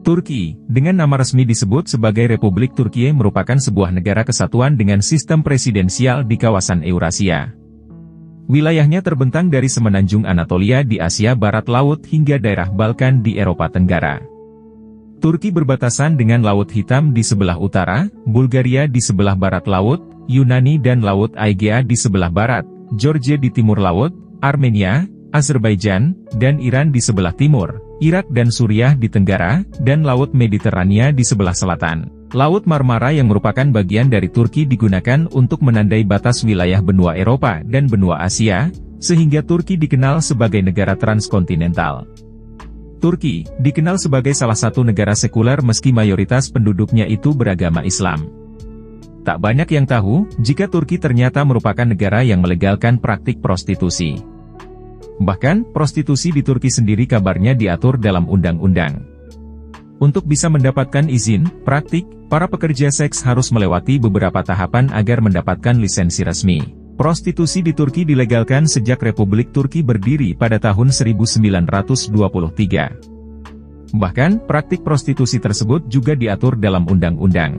Turki, dengan nama resmi disebut sebagai Republik Turkiye, merupakan sebuah negara kesatuan dengan sistem presidensial di kawasan Eurasia. Wilayahnya terbentang dari semenanjung Anatolia di Asia Barat Laut hingga daerah Balkan di Eropa Tenggara. Turki berbatasan dengan Laut Hitam di sebelah utara, Bulgaria di sebelah barat laut, Yunani dan Laut Aegea di sebelah barat, Georgia di timur laut, Armenia, Azerbaijan, dan Iran di sebelah timur, Irak dan Suriah di tenggara, dan Laut Mediterania di sebelah selatan. Laut Marmara yang merupakan bagian dari Turki digunakan untuk menandai batas wilayah benua Eropa dan benua Asia, sehingga Turki dikenal sebagai negara transkontinental. Turki dikenal sebagai salah satu negara sekuler meski mayoritas penduduknya itu beragama Islam. Tak banyak yang tahu, jika Turki ternyata merupakan negara yang melegalkan praktik prostitusi. Bahkan, prostitusi di Turki sendiri kabarnya diatur dalam undang-undang. Untuk bisa mendapatkan izin praktik, para pekerja seks harus melewati beberapa tahapan agar mendapatkan lisensi resmi. Prostitusi di Turki dilegalkan sejak Republik Turki berdiri pada tahun 1923. Bahkan, praktik prostitusi tersebut juga diatur dalam undang-undang.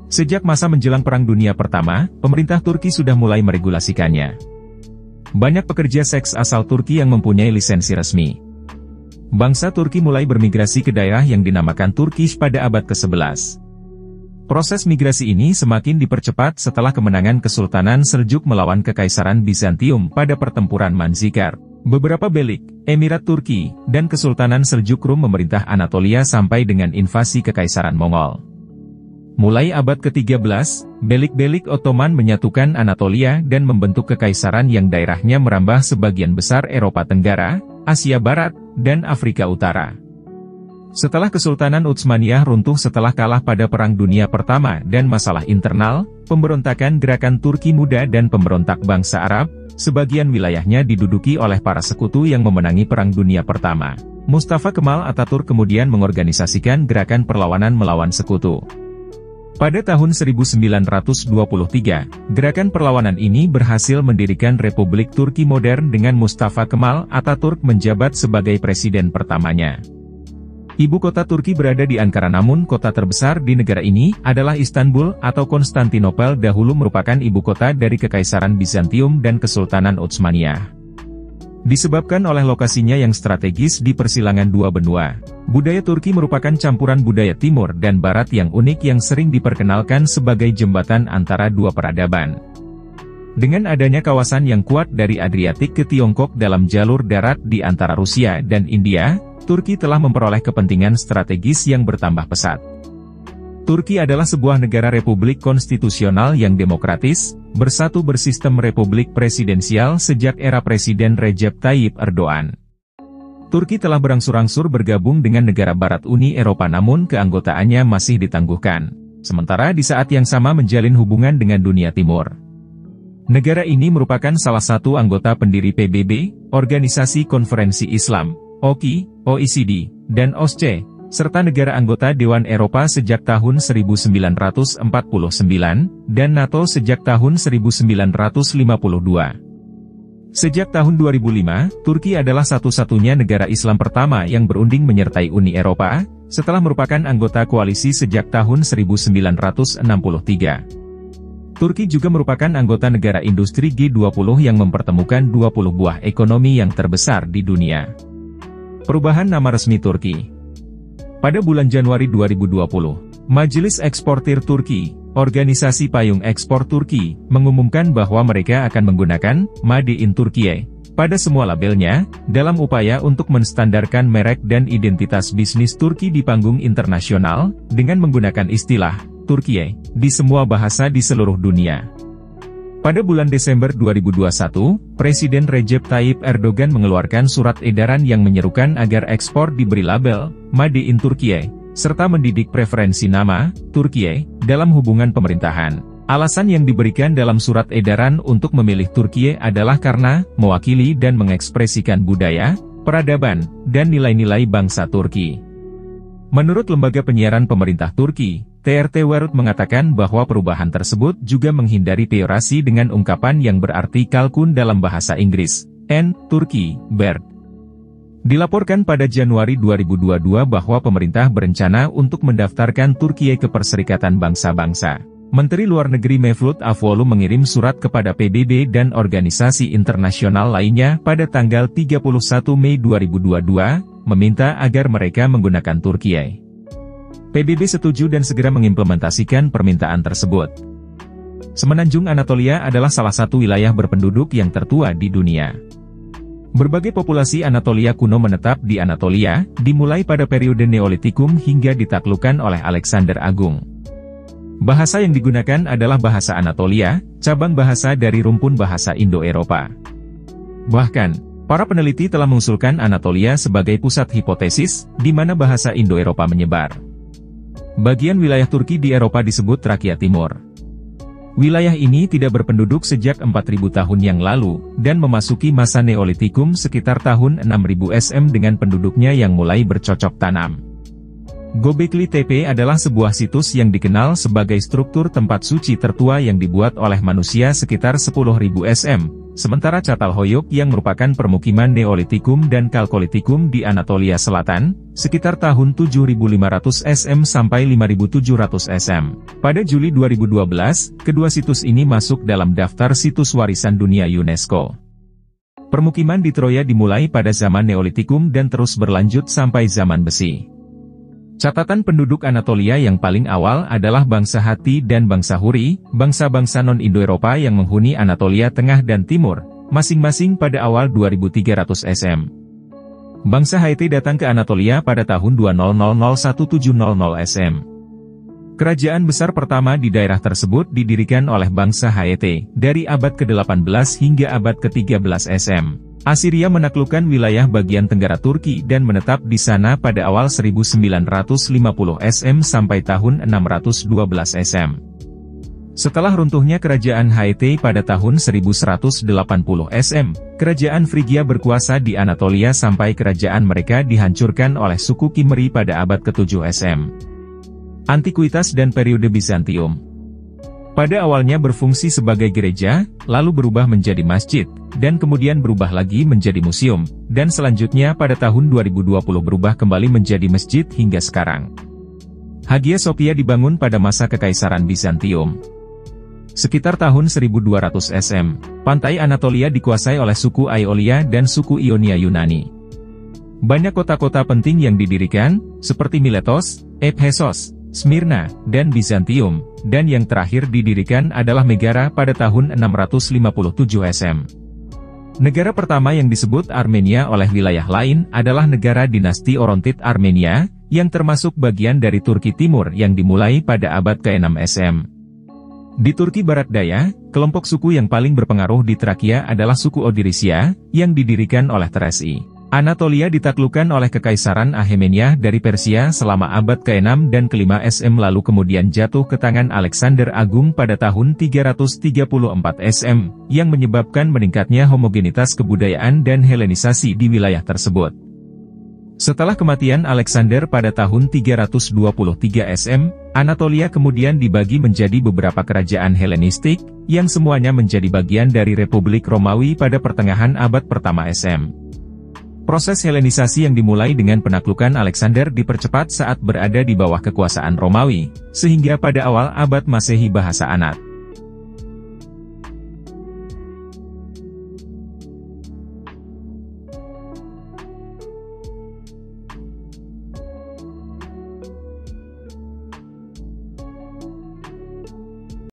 Sejak masa menjelang Perang Dunia Pertama, pemerintah Turki sudah mulai meregulasikannya. Banyak pekerja seks asal Turki yang mempunyai lisensi resmi. Bangsa Turki mulai bermigrasi ke daerah yang dinamakan Turkish pada abad ke-11. Proses migrasi ini semakin dipercepat setelah kemenangan Kesultanan Seljuk melawan Kekaisaran Bizantium pada pertempuran Manzikert. Beberapa belik, Emirat Turki, dan Kesultanan Seljuk Rum memerintah Anatolia sampai dengan invasi Kekaisaran Mongol. Mulai abad ke-13, belik-belik Ottoman menyatukan Anatolia dan membentuk kekaisaran yang daerahnya merambah sebagian besar Eropa Tenggara, Asia Barat, dan Afrika Utara. Setelah Kesultanan Utsmaniyah runtuh setelah kalah pada Perang Dunia Pertama dan masalah internal, pemberontakan gerakan Turki Muda dan pemberontak bangsa Arab, sebagian wilayahnya diduduki oleh para sekutu yang memenangi Perang Dunia Pertama. Mustafa Kemal Atatürk kemudian mengorganisasikan gerakan perlawanan melawan sekutu. Pada tahun 1923, gerakan perlawanan ini berhasil mendirikan Republik Turki modern dengan Mustafa Kemal Atatürk menjabat sebagai presiden pertamanya. Ibu kota Turki berada di Ankara, namun kota terbesar di negara ini adalah Istanbul atau Konstantinopel, dahulu merupakan ibu kota dari Kekaisaran Bizantium dan Kesultanan Utsmaniyah. Disebabkan oleh lokasinya yang strategis di persilangan dua benua, budaya Turki merupakan campuran budaya timur dan barat yang unik yang sering diperkenalkan sebagai jembatan antara dua peradaban. Dengan adanya kawasan yang kuat dari Adriatik ke Tiongkok dalam jalur darat di antara Rusia dan India, Turki telah memperoleh kepentingan strategis yang bertambah pesat. Turki adalah sebuah negara republik konstitusional yang demokratis, bersatu bersistem republik presidensial sejak era Presiden Recep Tayyip Erdogan. Turki telah berangsur-angsur bergabung dengan negara Barat Uni Eropa, namun keanggotaannya masih ditangguhkan, sementara di saat yang sama menjalin hubungan dengan dunia timur. Negara ini merupakan salah satu anggota pendiri PBB, Organisasi Konferensi Islam, OKI, OECD, dan OSCE, serta negara anggota Dewan Eropa sejak tahun 1949, dan NATO sejak tahun 1952. Sejak tahun 2005, Turki adalah satu-satunya negara Islam pertama yang berunding menyertai Uni Eropa, setelah merupakan anggota koalisi sejak tahun 1963. Turki juga merupakan anggota negara industri G20 yang mempertemukan 20 buah ekonomi yang terbesar di dunia. Perubahan nama resmi Turki. Pada bulan Januari 2020, Majelis Eksportir Turki, organisasi payung ekspor Turki, mengumumkan bahwa mereka akan menggunakan Made in Turkiye pada semua labelnya, dalam upaya untuk menstandarkan merek dan identitas bisnis Turki di panggung internasional, dengan menggunakan istilah Turkiye di semua bahasa di seluruh dunia. Pada bulan Desember 2021, Presiden Recep Tayyip Erdogan mengeluarkan surat edaran yang menyerukan agar ekspor diberi label Made in Turkiye, serta mendidik preferensi nama Turkiye dalam hubungan pemerintahan. Alasan yang diberikan dalam surat edaran untuk memilih Turkiye adalah karena mewakili dan mengekspresikan budaya, peradaban, dan nilai-nilai bangsa Turki. Menurut lembaga penyiaran pemerintah Turki, TRT Warut mengatakan bahwa perubahan tersebut juga menghindari peorasi dengan ungkapan yang berarti kalkun dalam bahasa Inggris, Turki, Bird. Dilaporkan pada Januari 2022 bahwa pemerintah berencana untuk mendaftarkan Turki ke Perserikatan Bangsa-Bangsa. Menteri Luar Negeri Mevlut Cavusoglu mengirim surat kepada PBB dan organisasi internasional lainnya pada tanggal 31 Mei 2022, meminta agar mereka menggunakan Turki. PBB setuju dan segera mengimplementasikan permintaan tersebut. Semenanjung Anatolia adalah salah satu wilayah berpenduduk yang tertua di dunia. Berbagai populasi Anatolia kuno menetap di Anatolia, dimulai pada periode Neolitikum hingga ditaklukkan oleh Alexander Agung. Bahasa yang digunakan adalah bahasa Anatolia, cabang bahasa dari rumpun bahasa Indo-Eropa. Bahkan, para peneliti telah mengusulkan Anatolia sebagai pusat hipotesis, di mana bahasa Indo-Eropa menyebar. Bagian wilayah Turki di Eropa disebut Trakia Timur. Wilayah ini tidak berpenduduk sejak 4.000 tahun yang lalu, dan memasuki masa Neolitikum sekitar tahun 6000 SM dengan penduduknya yang mulai bercocok tanam. Göbekli Tepe adalah sebuah situs yang dikenal sebagai struktur tempat suci tertua yang dibuat oleh manusia sekitar 10.000 SM, sementara Çatalhöyük yang merupakan permukiman Neolitikum dan Kalkolitikum di Anatolia Selatan, sekitar tahun 7.500 SM sampai 5.700 SM. Pada Juli 2012, kedua situs ini masuk dalam daftar situs warisan dunia UNESCO. Permukiman di Troya dimulai pada zaman Neolitikum dan terus berlanjut sampai zaman besi. Catatan penduduk Anatolia yang paling awal adalah bangsa Hatti dan bangsa Huri, bangsa-bangsa non-Indo-Eropa yang menghuni Anatolia Tengah dan Timur, masing-masing pada awal 2300 SM. Bangsa Hatti datang ke Anatolia pada tahun 2000-1700 SM. Kerajaan besar pertama di daerah tersebut didirikan oleh bangsa Hatti dari abad ke-18 hingga abad ke-13 SM. Assyria menaklukkan wilayah bagian tenggara Turki dan menetap di sana pada awal 1950 SM sampai tahun 612 SM. Setelah runtuhnya kerajaan Hatti pada tahun 1180 SM, kerajaan Frigia berkuasa di Anatolia sampai kerajaan mereka dihancurkan oleh suku Kimeri pada abad ke-7 SM. Antikuitas dan periode Bizantium. Pada awalnya berfungsi sebagai gereja, lalu berubah menjadi masjid, dan kemudian berubah lagi menjadi museum, dan selanjutnya pada tahun 2020 berubah kembali menjadi masjid hingga sekarang. Hagia Sophia dibangun pada masa Kekaisaran Bizantium. Sekitar tahun 1200 SM, pantai Anatolia dikuasai oleh suku Aeolia dan suku Ionia Yunani. Banyak kota-kota penting yang didirikan, seperti Miletos, Ephesos, Smyrna, dan Bizantium, dan yang terakhir didirikan adalah Megara pada tahun 657 SM. Negara pertama yang disebut Armenia oleh wilayah lain adalah negara dinasti Orontid Armenia, yang termasuk bagian dari Turki Timur yang dimulai pada abad ke-6 SM. Di Turki Barat Daya, kelompok suku yang paling berpengaruh di Trakia adalah suku Odirisia, yang didirikan oleh Teresi. Anatolia ditaklukkan oleh Kekaisaran Akhemeniah dari Persia selama abad ke-6 dan ke-5 SM lalu kemudian jatuh ke tangan Alexander Agung pada tahun 334 SM, yang menyebabkan meningkatnya homogenitas kebudayaan dan Helenisasi di wilayah tersebut. Setelah kematian Alexander pada tahun 323 SM, Anatolia kemudian dibagi menjadi beberapa kerajaan Helenistik, yang semuanya menjadi bagian dari Republik Romawi pada pertengahan abad pertama SM. Proses Helenisasi yang dimulai dengan penaklukan Alexander dipercepat saat berada di bawah kekuasaan Romawi, sehingga pada awal abad Masehi bahasa Anat